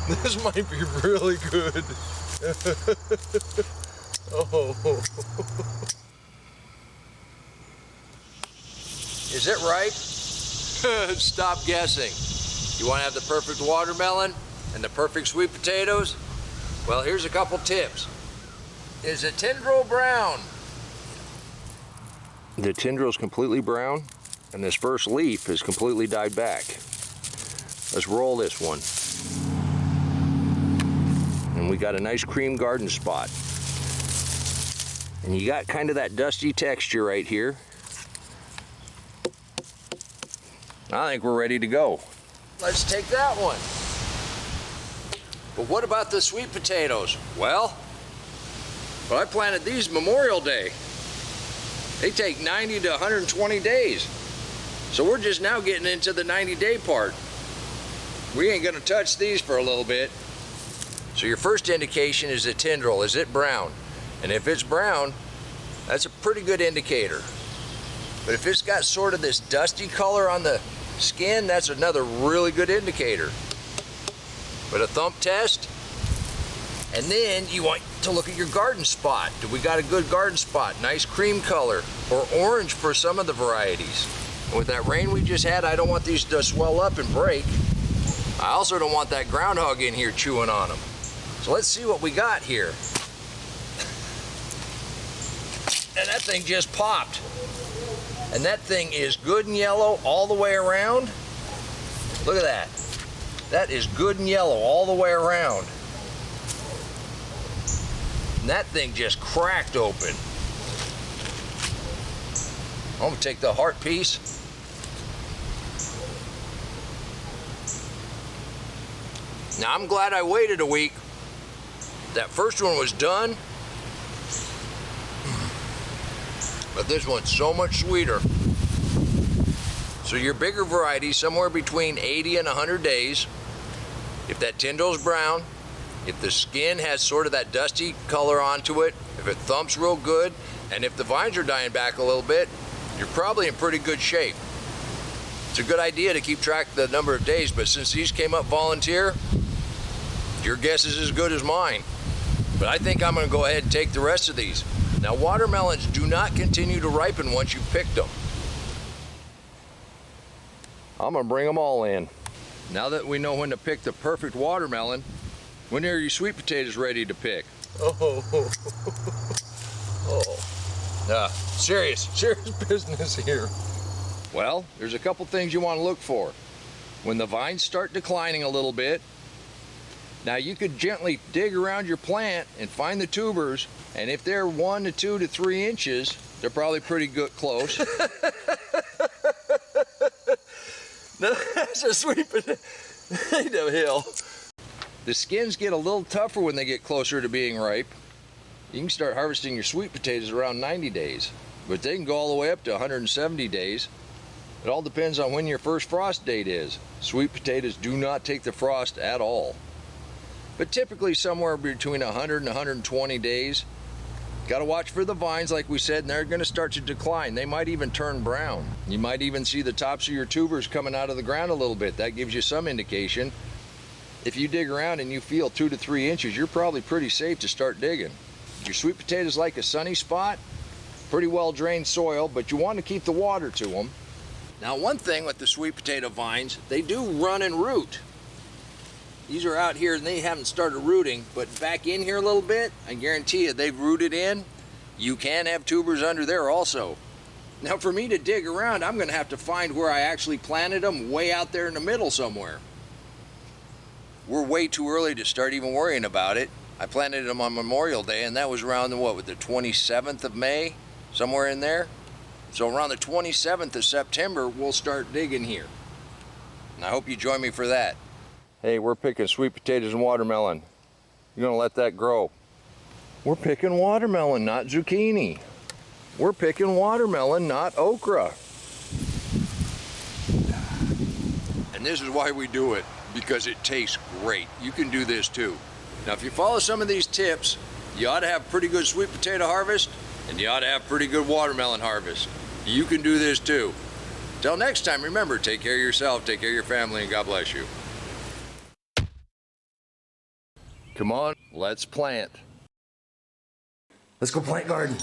This might be really good. Oh. Is it ripe? Stop guessing. You want to have the perfect watermelon and the perfect sweet potatoes? Well, here's a couple tips. Is the tendril brown? The tendril's completely brown, and this first leaf is completely dyed back. Let's roll this one. And we got a nice cream garden spot. And you got kind of that dusty texture right here. I think we're ready to go. Let's take that one. But what about the sweet potatoes? Well, I planted these Memorial Day. They take 90 to 120 days. So we're just now getting into the 90-day part. We ain't gonna touch these for a little bit. So your first indication is the tendril. Is it brown? And if it's brown, that's a pretty good indicator. But if it's got sort of this dusty color on the skin, that's another really good indicator. But a thump test, and then you want to look at your garden spot. Do we got a good garden spot? Nice cream color, or orange for some of the varieties. And with that rain we just had, I don't want these to swell up and break. I also don't want that groundhog in here chewing on them. So let's see what we got here. And that thing just popped. And that thing is good and yellow all the way around. Look at that. That is good and yellow all the way around. And that thing just cracked open. I'm gonna take the heart piece. Now I'm glad I waited a week. That first one was done, but this one's so much sweeter. So your bigger variety, somewhere between 80 and 100 days. If that tendril's brown, if the skin has sort of that dusty color onto it, if it thumps real good, and if the vines are dying back a little bit, you're probably in pretty good shape. It's a good idea to keep track of the number of days, but since these came up volunteer, your guess is as good as mine. But I think I'm gonna go ahead and take the rest of these. Now, watermelons do not continue to ripen once you've picked them. I'm gonna bring them all in. Now that we know when to pick the perfect watermelon, when are your sweet potatoes ready to pick? Oh. Serious Business here. Well, there's a couple things you want to look for. When the vines start declining a little bit, now you could gently dig around your plant and find the tubers, and if they're 1 to 2 to 3 inches, they're probably pretty good close. That's a sweet potato hill. The skins get a little tougher when they get closer to being ripe. You can start harvesting your sweet potatoes around 90 days, but they can go all the way up to 170 days. It all depends on when your first frost date is. Sweet potatoes do not take the frost at all. But typically somewhere between 100 and 120 days. Got to watch for the vines, like we said, and they're going to start to decline. They might even turn brown. You might even see the tops of your tubers coming out of the ground a little bit. That gives you some indication. If you dig around and you feel 2 to 3 inches, you're probably pretty safe to start digging. Your sweet potatoes like a sunny spot, pretty well drained soil, but you want to keep the water to them. Now, one thing with the sweet potato vines, they do run and root. These are out here and they haven't started rooting, but back in here a little bit, I guarantee you they've rooted in. You can have tubers under there also. Now, for me to dig around, I'm gonna have to find where I actually planted them way out there in the middle somewhere. We're way too early to start even worrying about it. I planted them on Memorial Day, and that was around the, what, with the 27th of May, somewhere in there. So around the 27th of September, we'll start digging here. And I hope you join me for that. Hey, we're picking sweet potatoes and watermelon. You're gonna let that grow. We're picking watermelon, not zucchini. We're picking watermelon, not okra. And this is why we do it, because it tastes great. You can do this too. Now, if you follow some of these tips, you ought to have pretty good sweet potato harvest, and you ought to have pretty good watermelon harvest. You can do this too. Till next time, remember, take care of yourself, take care of your family, and God bless you. Come on, let's plant. Let's go plant garden.